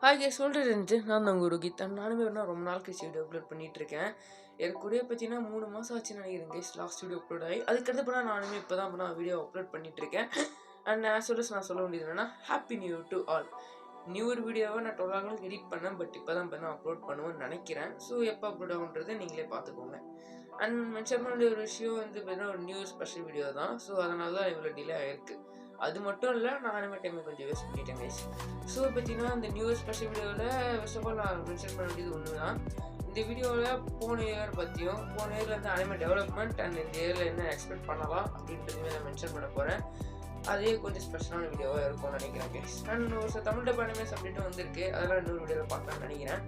Hi guys சொல்லிட்டு நான் தான் உங்கள் ரோஹித். நானுமே ரொம்ப நாள் கழிச்சு வீடியோ அப்லோட் பண்ணிகிட்ருக்கேன். எனக்கு கூட பார்த்தீங்கன்னா 3 மாதம் ஆச்சுன்னு நினைக்கிறேன் கேஸ் லாஸ்ட் வீடியோ அப்லோட் ஆகி. அதுக்கடுத்து நானுமே இப்போ தான் வீடியோ அப்லோட் பண்ணிகிட்ருக்கேன். அண்ட் ஆஸ் நான் சொல்ல வேண்டியது என்னன்னா, happy new year to all. New year வீடியோவை நான் 12 நாளுக்கு எடிட் பண்ணேன். பட் இப்போ தான் அப்லோட் பண்ணுவேன்னு நினைக்கிறேன். ஸோ எப்போ அப்லோட் ஆகுன்றதை நீங்களே பார்த்துக்கோங்க. அண்ட் மென்ஷன் பண்ண வேண்டிய ஒரு விஷயம் வந்து பார்த்தீங்கன்னா ஒரு நியூ இயர் ஸ்பெஷல் வீடியோ தான். ஸோ அதனால தான் இவ்வளோ டிலே ஆகிருக்கு. அது மட்டும் இல்லை, நானுமே டைமை கொஞ்சம் வேஸ்ட் பண்ணிட்டேன் கைஸ். ஸோ பார்த்தீங்கன்னா இந்த நியூ இயர் ஸ்பெஷல் வீடியோவில் ஃபர்ஸ்ட் ஆஃப் ஆல் நான் மென்ஷன் பண்ண வேண்டியது ஒன்று தான். இந்த வீடியோவில் போன இயர் பற்றியும் போன இயரில் வந்து அனிமே டெவலப்மெண்ட் அண்ட் இந்த இயரில் என்ன எக்ஸ்பெக்ட் பண்ணலாம் அப்படின்றதுமே நான் மென்ஷன் பண்ண போகிறேன். அதே கொஞ்சம் ஸ்பெஷலான வீடியோவாக இருக்கும்னு நினைக்கிறேன் கைஸ். அண்ட் ஒரு சில தமிழ் டப் அனிமேஸ் அப்டேட்டும் வந்திருக்கு. அதெல்லாம் இன்னொரு வீடியோவில் பார்க்கலாம்னு நினைக்கிறேன்.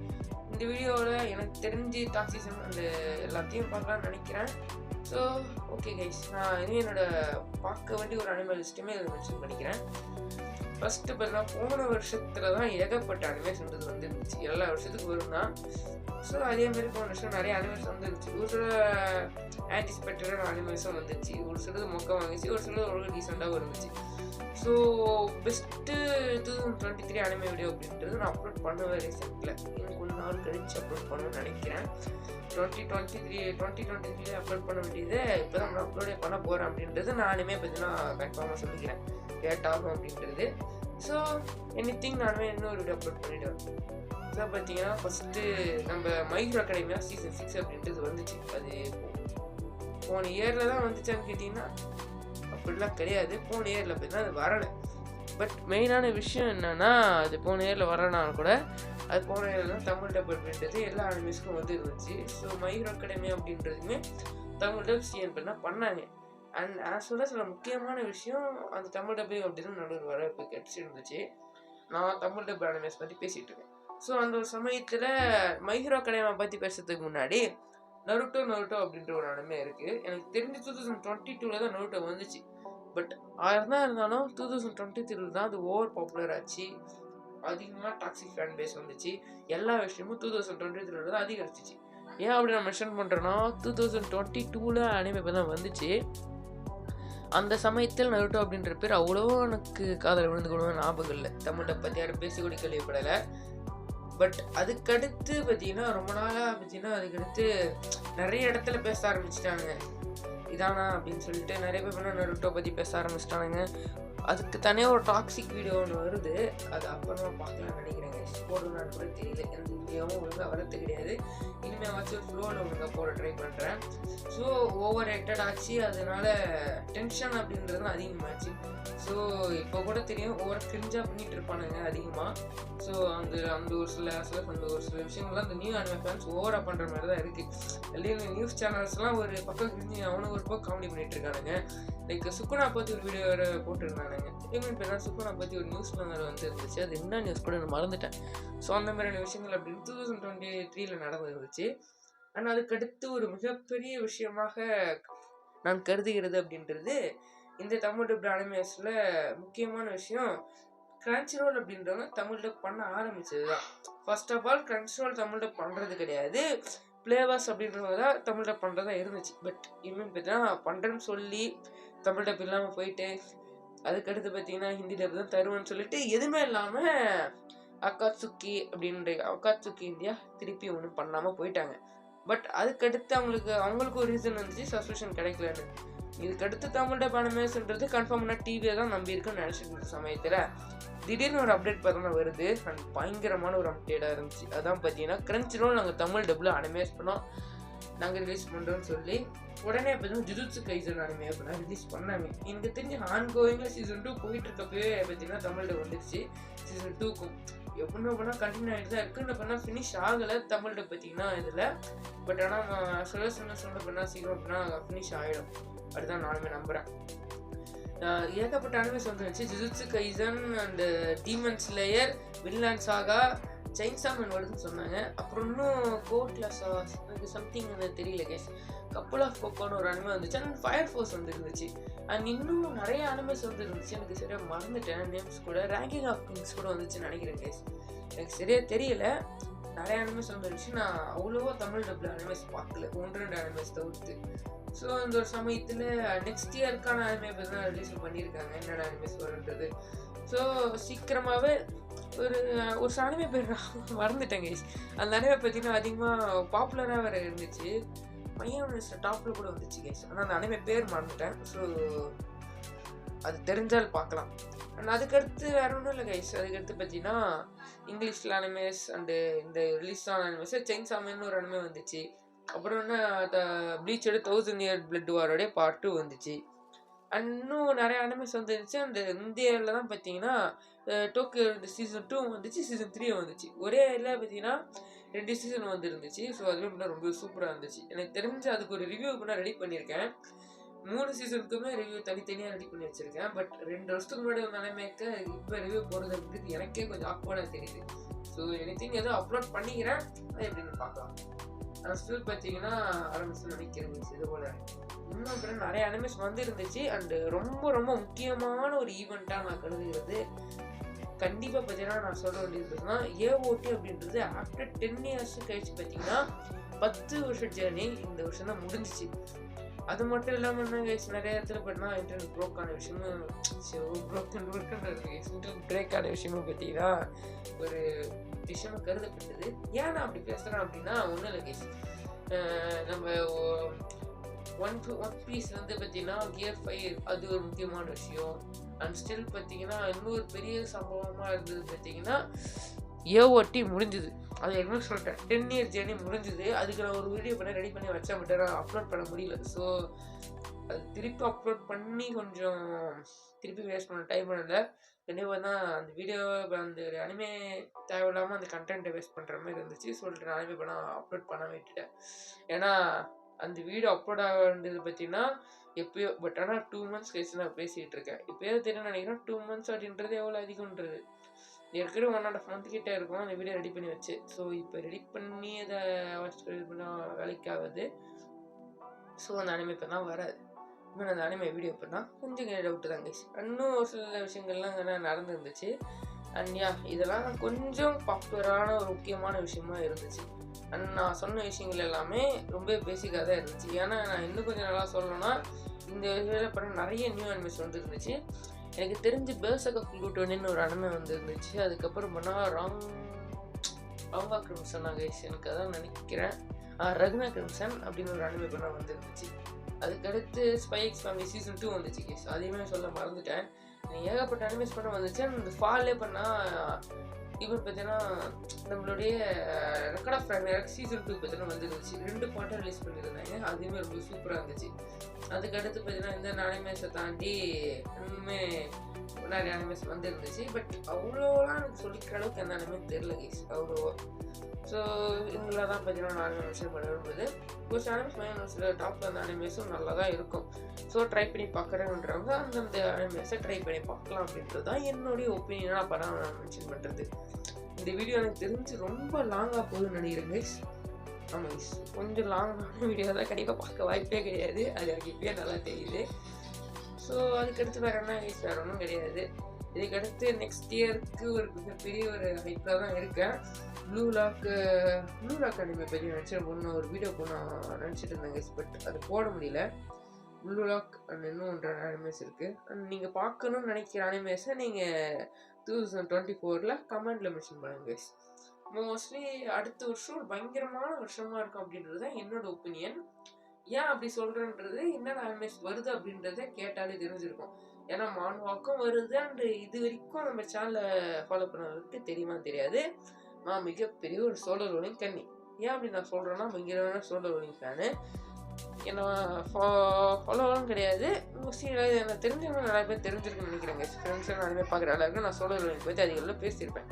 இந்த வீடியோவில் எனக்கு தெரிஞ்சு டாக்ஸிசம் அந்த எல்லாத்தையும் பார்க்கலாம்னு நினைக்கிறேன். ஸோ ஓகே கைஸ், நான் இனிமேல் என்னோட பார்க்க வேண்டிய ஒரு அனிமல் லிஸ்ட்டுமே இதை மென்ஷன் பண்ணிக்கிறேன். ஃபஸ்ட்டு பார்த்தீங்கன்னா போன வருஷத்தில் தான் ஏகப்பட்ட அனிமேஷன்றது வந்துருந்துச்சு. எல்லா வருஷத்துக்கு வரும் தான். ஸோ அதேமாரி போன வருஷம் நிறைய அனிமேஷன் வந்துருச்சு. ஒரு சில ஆன்டிசிபேட்டடான அனிமேஷன் வந்துச்சு. ஒரு சிலது மொக்க வாங்கிச்சு, ஒரு சிலது ஒரு டீசெண்டாகவும் இருந்துச்சு. ஸோ பெஸ்ட்டு 2023 அனிமே வீடியோ அப்படின்றது நான் அப்லோட் பண்ணுவேன் ரீசெண்டில். எனக்கு ஒரு நாள் கழிச்சு அப்லோட் பண்ணுவேன்னு நினைக்கிறேன். 2023 அப்லோட் பண்ண வேண்டியது இப்போ தான் நான் அப்லோடே பண்ண போகிறேன் அப்படின்றது நானுமே பார்த்தீங்கன்னா கன்ஃபார்மாக சொல்லிக்கிறேன் லேட் ஆகும் அப்படின்றது. ஸோ எனிதிங் நானுமே இன்னொரு வீடியோ அப்லோட் பண்ணிவிடுவேன். ஸோ பார்த்தீங்கன்னா ஃபஸ்ட்டு நம்ம மை ஹீரோ அகாடமியா சீசன் 6 அப்படின்றது வந்துச்சு. அது போன இயரில் தான் வந்துச்சான்னு கேட்டிங்கன்னா அப்படிலாம் கிடையாது. போன இயரில் பார்த்தீங்கன்னா அது வரலை. பட் மெயினான விஷயம் என்னென்னா, அது போன இயரில் வரனாலும் கூட அது போன இயரில் தான் தமிழ் டப் அப்படின்றது எல்லா அனிமேஸ்க்கும் வந்து இருந்துச்சு. ஸோ மை ஹீரோ அகாடமி அப்படின்றதுமே தமிழ் டப் சிஎன் பண்ணாங்க. அண்ட் ஆஸ் வெல் சில முக்கியமான விஷயம் அந்த தமிழ் டப்பிங் அப்படின்னு நடுவில் வர இப்போ கிடச்சிருந்துச்சு. நான் தமிழ் டப் அனிமேஸ் பற்றி பேசிகிட்டு இருக்கேன். ஸோ அந்த ஒரு சமயத்தில் மை ஹீரோ அகாடமியை பற்றி பேசுறதுக்கு முன்னாடி நருட்டோ அப்படின்ற ஒரு அனிமே இருக்குது. எனக்கு தெரிஞ்சு 2022 தான் நருட்டோ வந்துச்சு. பட் தான் இருந்தாலும் 2023 தான் அது ஓவர் பாப்புலர் ஆச்சு. அதிகமாக டாக்ஸிக் ஃபேன் பேஸ் வந்துச்சு. எல்லா விஷயமும் 2023 தான் அதிகரிச்சிச்சு. ஏன் அப்படி நான் மென்ஷன் பண்ணுறேன்னா, 2022 அனிமே இப்போ தான் வந்துச்சு. அந்த சமயத்தில் நருட்டோ அப்படின்ற பேர் அவ்வளோ எனக்கு காதல் விழுந்து கூட ஞாபகம் இல்லை. தமிழை பற்றி யாரும் பேசி கூட கேள்விப்படலை. பட் அதுக்கடுத்து பார்த்தீங்கன்னா ரொம்ப நாளாக பார்த்தீங்கன்னா அதுக்கடுத்து நிறைய இடத்துல பேச ஆரம்பிச்சிட்டாங்க. இதானா அப்படின்னு சொல்லிட்டு நிறைய பேர் நருட்டோ பற்றி பேச ஆரம்பிச்சிட்டானுங்க. அதுக்கு தனியாக ஒரு டாக்ஸிக் வீடியோ ஒன்று வருது. அது அப்புறமா பார்க்கலாம்னு நினைக்கிறேங்க. போடுனான்னு கூட தெரியல. எந்த வீடியோவும் ஒழுங்காக வரது கிடையாது. இனிமேல் வச்சு ஒரு ஃப்ளோவில் ஒழுங்காக போட ட்ரை பண்ணுறேன். ஸோ ஓவர் ஆக்டட் ஆச்சு. அதனால டென்ஷன் அப்படின்றது அதிகமாகிடுச்சு. ஸோ இப்போ கூட தெரியும் ஓவர் கிரிஞ்சாக பண்ணிகிட்டு இருப்பானுங்க அதிகமாக. ஸோ அந்த ஒரு சில விஷயங்கள்லாம் அந்த நியூ அனிமே ஃபேன்ஸ் ஓவராக பண்ணுற மாதிரி தான் இருக்குது. எல்லாரும் நியூஸ் சேனல்ஸ்லாம் ஒரு பக்கம் கிரிஞ்சு அவனும் ஒரு பக்கம் காமெடி பண்ணிகிட்டு இருக்கானுங்க. லைக் சுக்குனா பற்றி ஒரு வீடியோ வேறு போட்டுருந்தானுங்க. இவங்க இப்போ சுக்குனா பற்றி ஒரு நியூஸில் வந்து இருந்துச்சு. அது என்ன நியூஸ் கூட நான் மறந்துட்டேன். ஸோ அந்த மாதிரியான விஷயங்கள் அப்படின்னு 2023 நடந்துருந்துச்சு. ஆனால் அதுக்கடுத்து ஒரு மிகப்பெரிய விஷயமாக நான் கருதுகிறது அப்படின்றது இந்த தமிழ் டப் அனிமேஸில் முக்கியமான விஷயம் கிரன்ச்சிரோல் அப்படின்றவங்க தமிழ் டப் பண்ண ஆரம்பிச்சது தான். First of all Crunchyroll Tamil dub பண்ணுறது கிடையாது, பிளேவர்ஸ் அப்படின்றவங்க தான் தமிழ் டப் பண்ணுறதா இருந்துச்சு. பட் இவன் பார்த்தீங்கன்னா பண்ணுறேன்னு சொல்லி தமிழ் டப் இல்லாமல் போயிட்டு அதுக்கடுத்து பார்த்தீங்கன்னா ஹிந்தி டப் தான் தருவேன்னு சொல்லிட்டு எதுவுமே இல்லாமல் அக்காட்சுக்கி இந்தியா திருப்பி ஒன்றும் பண்ணாமல் போயிட்டாங்க. பட் அதுக்கடுத்து அவங்களுக்கு ஒரு ரீசன் வந்துச்சு, சப்ஸ்கிரிப்ஷன் கிடைக்கலன்னு. இதுக்கடுத்து தமிழ் டப் அனிமேஷன்றது கன்ஃபார்ம்னா டிவியை தான் நம்பி இருக்குன்னு நினச்சிட்டு இருந்த சமயத்தில் திடீர்னு ஒரு அப்டேட் பார்த்தோன்னா வருது. அண்ட் பயங்கரமான ஒரு அப்டேட்டாக இருந்துச்சு. அதான் பார்த்தீங்கன்னா கிரன்ச்சிரோல் நாங்கள் தமிழ் டப்பில் அனிமேஸ் பண்ணோம், நாங்கள் ரிலீஸ் பண்ணுறோன்னு சொல்லி உடனே பார்த்தீங்கன்னா ஜுஜுட்சு கைசன் அனிமே அப்படின்னா ரிலீஸ் பண்ணாங்க. எனக்கு தெரிஞ்சு ஆன்கோயிங்கில் சீசன் 2 போயிட்டு இருக்கப்பவே பார்த்தீங்கன்னா தமிழ் டப் வந்துருச்சு. சீசன் 2க்கும் எப்படின்னா கண்டினியூ ஆகிட்டு தான் இருக்குது. அப்படின்னா ஃபினிஷ் ஆகலை தமிழ் டப் பார்த்தீங்கன்னா இதில். பட் ஆனால் சொல்ல பண்ணால் சீக்கிரம் அப்படின்னா ஃபினிஷ் ஆகிடும். அதுதான் நானுமே நம்புகிறேன். ஏகப்பட்ட அனிமேஸ் வந்துருந்துச்சு. Jujutsu Kaisen and Demon Slayer, Vinland Saga, Chainsaw Man வருதுன்னு சொன்னாங்க. அப்புறம் இன்னும் கோட்லாஸா எனக்கு சம்திங் தெரியல கேஸ். கப்புள் ஆஃப் கோக்கோன்னு ஒரு அனிமே வந்துச்சு. அண்ட் ஃபயர் ஃபோர்ஸ் வந்துருந்துச்சு. அண்ட் இன்னும் நிறைய அனிமேஸ் வந்துருந்துச்சு. எனக்கு சரியாக மறந்துட்டேன் நேம்ஸ் கூட. ரேங்கிங் ஆஃப் கிங்ஸ் கூட வந்துச்சுன்னு நினைக்கிறேன் கேஸ். எனக்கு சரியாக தெரியல. நிறைய அனிமேஸ் வந்துருந்துச்சு. நான் அவ்வளோவா தமிழ் டப்பில் அனிமேஸ் பார்க்கல, 1-2 அனிமேஸ் தவிர்த்து. ஸோ அந்த ஒரு சமயத்தில் நெக்ஸ்ட் இயருக்கான அனிமே பற்றி தான் ரிலீஸ் பண்ணியிருக்காங்க, என்னென்ன அனிமேஸ் வருன்றது. ஸோ சீக்கிரமாகவே ஒரு அனிமே பேர் மறந்துட்டேன் கைஸ். அந்த அனிமே பார்த்தீங்கன்னா அதிகமாக பாப்புலராக வேறு இருந்துச்சு. மையம் டாப்பில் கூட வந்துச்சு கைஸ். ஆனால் அந்த அனிமே பேர் மறந்துட்டேன். ஸோ அது தெரிஞ்சால் பார்க்கலாம். அண்ட் அதுக்கடுத்து வேற ஒன்றும் இல்லை கைஸ். அதுக்கடுத்து பார்த்தீங்கன்னா இங்கிலீஷில் அனிமேஸ் அண்டு இந்த ரிலீஸ் ஆன அனிமேஸ் செயின்சாமேன்னு ஒரு அனிமே வந்துச்சு. அப்புறம் என்ன ப்ளீச்சோட 1000 Year Blood Warோடைய பார்ட் 2 வந்துச்சு. அண்ட் இன்னும் நிறைய அனிமேஸ் வந்துருந்துச்சு. அந்த இந்தியாவில் தான் பார்த்தீங்கன்னா டோக்கியோ இந்த சீசன் 2 வந்துச்சு, சீசன் 3 வந்துச்சு. ஒரே இதில் பார்த்தீங்கன்னா 2 சீசன் வந்துருந்துச்சு. ஸோ அதுவே பண்ணால் ரொம்ப சூப்பராக இருந்துச்சு. எனக்கு தெரிஞ்சு அதுக்கு ஒரு ரிவ்யூ பண்ண ரெடி பண்ணியிருக்கேன். 3 சீசனுக்குமே ரிவ்யூ தனித்தனியாக ரெடி பண்ணி வச்சுருக்கேன். பட் 2 வருஷத்துக்கு முன்னாடி ஒரு நிலைமைக்கு இப்போ ரிவ்யூ போடுறது அப்படின்றது எனக்கே கொஞ்சம் ஆக்வர்டாக தெரியுது. ஸோ எனிதிங் ஏதோ அப்லோட் பண்ணிக்கிறேன், அது எப்படின்னு பார்க்கலாம். ஆனால் ஸ்டில் பார்த்தீங்கன்னா ஆரம்பிச்சு நினைக்கிறேன் இது போல் இன்னும் அப்புறம் நிறைய அனிமேஸ் வந்து இருந்துச்சு. அண்டு ரொம்ப ரொம்ப முக்கியமான ஒரு ஈவெண்ட்டாக நான் கருதுகிறது கண்டிப்பாக பார்த்தீங்கன்னா நான் சொல்ல வேண்டியதுன்னா ஏஓடி அப்படின்றது ஆஃப்டர் 10 years கழிச்சு பார்த்தீங்கன்னா 10 வருஷம் ஜேர்னி இந்த வருஷம் தான் முடிஞ்சிச்சு. அது மட்டும் இல்லாமல் நிறைய இடத்துல பார்த்தீங்கன்னா இன்டர்நெட் ப்ரோக் ஆன விஷயமும் இன்டர்நெட் பிரேக் ஆன விஷயமும் பார்த்தீங்கன்னா ஒரு விஷயமா கருதப்பட்டது. ஏன் நான் அப்படி பேசுகிறேன் அப்படின்னா ஒன்றும் இல்லை கேஸ். நம்ம ஒன் பீஸ் வந்து பார்த்தீங்கன்னா Gear 5 அது ஒரு முக்கியமான விஷயம். அண்ட் ஸ்டில் பார்த்தீங்கன்னா இன்னொரு பெரிய சம்பவமாக இருந்தது பார்த்தீங்கன்னா ஏஓடி முடிஞ்சுது. அது என்ன சொல்லிட்டேன் 10 year ஜேர்னி முடிஞ்சுது. அதுக்கு நான் ஒரு வீடியோ பண்ண ரெடி பண்ணி வச்சேன், பட் நான் அப்லோட் பண்ண முடியல. ஸோ அது திருப்பி அப்லோட் பண்ணி கொஞ்சம் திருப்பி வேஸ்ட் பண்ண டைம் பண்ணல. கண்டிப்பாக தான் அந்த வீடியோ அந்த அனிமே தேவையில்லாமல் அந்த கண்டென்ட்டை வேஸ்ட் பண்ணுற மாதிரி இருந்துச்சு. சொல்லிட்டு நான் அனிமே பண்ண அப்லோட் பண்ண விட்டுட்டேன். ஏன்னா அந்த வீடியோ அப்லோட் ஆக வேண்டியது பார்த்தீங்கன்னா எப்பயோ, பட் ஆனால் 2 months கழிச்சு நான் பேசிகிட்டு இருக்கேன். இப்போயே தெரியும் நினைக்கிறேன் 2 months அப்படின்றது எவ்வளோ அதிகம்ன்றது. ஏற்கனவே 1.5 month கிட்டே இருக்கும் அந்த வீடியோ ரெடி பண்ணி வச்சு. ஸோ இப்போ ரெடி பண்ணி அதை வேலைக்கு ஆகுது. ஸோ அந்த அனிமே இப்போ தான் வராது. இன்னும் அந்த அனிமே வீடியோ பண்ணால் கொஞ்சம் டவுட்டு தான் கைஸ். இன்னும் ஒரு சில விஷயங்கள்லாம் நடந்துருந்துச்சு. அண்ட் இதெல்லாம் கொஞ்சம் பாப்புலரான ஒரு முக்கியமான விஷயமா இருந்துச்சு. அண்ட் நான் சொன்ன விஷயங்கள் எல்லாமே ரொம்ப பேசிக்காக தான் இருந்துச்சு. ஏன்னா நான் இன்னும் கொஞ்சம் நல்லா சொல்லணும்னா இந்த இதில் பண்ண நிறைய நியூ அனிமேஸ் வந்துருந்துச்சு. எனக்கு தெரிஞ்சு பெர்சர்க் ஆஃப் ப்ளூட்டோன்னு ஒரு அனிமே வந்துருந்துச்சு. அதுக்கப்புறம் பண்ணால் ராங்கா கிரிம்சன் கைஸ், எனக்கு அதான் நினைக்கிறேன் ரகுனா கிரிம்சன் அப்படின்னு ஒரு அனிமே பண்ணால் வந்துருந்துச்சு. அதுக்கடுத்து ஸ்பை எக்ஸ் ஃபேமிலி சீசன் 2 வந்துச்சு கேஸ், அதையுமே சொல்ல மறந்துட்டேன். ஏகப்பட்ட அனிமேஸ் பண்ண வந்துச்சு. அந்த ஃபாலே பண்ணால் இப்போ பார்த்தீங்கன்னா நம்மளுடைய ரெக்கார்ட் ஆஃப் ராக்னராக் சீசன் 2 பார்த்தீங்கன்னா வந்துருந்துச்சு. 2 பார்ட்டாக ரிலீஸ் பண்ணியிருந்தாங்க. அதுவுமே ரொம்ப சூப்பராக இருந்துச்சு. அதுக்கடுத்து பார்த்தீங்கன்னா இந்த அனிமேஸை தாண்டி இன்னுமே நிறைய அனிமேஸ் வந்துருந்துச்சு. பட் அவ்வளோலாம் எனக்கு சொல்லிக்கிற அளவுக்கு எந்த அனிமே தெரியல கேஸ் அவ்வளோ. ஸோ இவங்களாம் தான் பார்த்தீங்கன்னா நான் அனிமேஷன் பண்ண விரும்புது. ஒரு சில அனிமேஸ் டாப்பில் அந்த அனிமேஸும் நல்லா தான் இருக்கும். ஸோ ட்ரை பண்ணி பார்க்குறேன்றவங்க அந்தந்த அனிமேஸை ட்ரை பண்ணி பார்க்கலாம் அப்படின்றது தான் என்னுடைய ஒப்பீனியனாக அப்போ நான் மென்ஷன் பண்ணுறது. இந்த வீடியோ எனக்கு தெரிஞ்சு ரொம்ப லாங்காக போகுதுன்னு நினைக்கிறேன் கைஸ். ஆமாம் கைஸ், கொஞ்சம் லாங்கான வீடியோ தான் கண்டிப்பாக பார்க்க வாய்ப்பே கிடையாது. அது எனக்கு இப்பயே நல்லா தெரியுது. ஸோ அதுக்கடுத்து வேறு என்ன கைஸ், வேறு ஒன்றும் கிடையாது. இதுக்கடுத்து நெக்ஸ்ட் இயருக்கு ஒரு மிகப்பெரிய ஒரு ஹைப்பாக தான் இருக்கேன். ப்ளூ லாக் அனிமே பற்றி நினச்சேன் ஒரு வீடியோ நினச்சிட்டு இருந்தேன் கைஸ், பட் அது போட முடியல. ப்ளூ லாக் அண்ட் இன்னும் 1 அனிமேஸ் இருக்குது. அண்ட் நீங்கள் பார்க்கணுன்னு நினைக்கிற அனிமேஸை நீங்கள் 2024 கமெண்டில் மென்ஷன் பண்ணுங்க கைஸ். மோஸ்ட்லி அடுத்த வருஷம் ஒரு பயங்கரமான வருஷமாக இருக்கும் அப்படின்றது தான் என்னோட ஒப்பீனியன். ஏன் அப்படி சொல்கிறேன்றது என்னென்ன அனிமேஸ் வருது அப்படின்றத கேட்டாலே தெரிஞ்சிருக்கும். ஏன்னா மான்வாக்கும் வருது. அண்ட் இது வரைக்கும் நம்ம சேனலை ஃபாலோ பண்ணுறதுக்கு தெரியுமா தெரியாது, நான் மிகப்பெரிய ஒரு சோலோ ரோலிங் கண்ணி. ஏன் அப்படி நான் சொல்கிறேன்னா பயங்கரமான சோலோ ரோலிங் ஃபேனு. என்ன ஃபாலோவெலாம் கிடையாது, மோஸ்ட்லி எனக்கு தெரிஞ்சவங்க நிறைய பேர் தெரிஞ்சிருக்குன்னு நினைக்கிறேங்க. ஃப்ரெண்ட்ஸ் நிறைய பார்க்குற அளவுக்கு நான் சோலோ ரோலிங் பற்றி அதிகம் பேசியிருப்பேன்.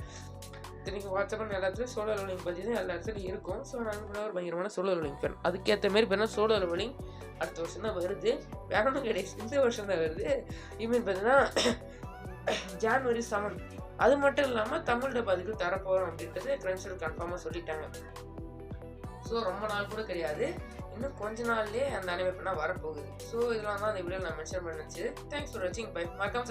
இன்றைக்கி வாட்ஸ்அப்பில் எல்லா இடத்துலையும் சோலோ ரோலிங் பற்றி தான் எல்லா இடத்துலையும் இருக்கும். ஸோ நான் ஒரு பயங்கரமான சோலோ ரோலிங் ஃபேன். அதுக்கேற்ற மாரி பார்த்தீங்கன்னா சோலோ ரோலிங் அடுத்த வருஷம் தான் வருது. வேற ஒன்றும் கிடையாது, இந்த வருஷம் தான் வருது. இமெயில் பார்த்தீங்கன்னா January 7. அது மட்டும் இல்லாமல் தமிழ் டப் அதுக்கு தரப்போகிறோம் அப்படின்றது கிரன்சல் கன்ஃபார்மாக சொல்லிட்டாங்க. ஸோ ரொம்ப நாள் கூட கிடையாது, இன்னும் கொஞ்ச நாள்லேயே அந்த அனிமே பண்ணால் வரப்போகுது. ஸோ இதெல்லாம் தான் அந்த வீடியோவில் நான் மென்ஷன் பண்ணிச்சு. தேங்க்ஸ் ஃபார் வாட்சிங். பை. மறக்காம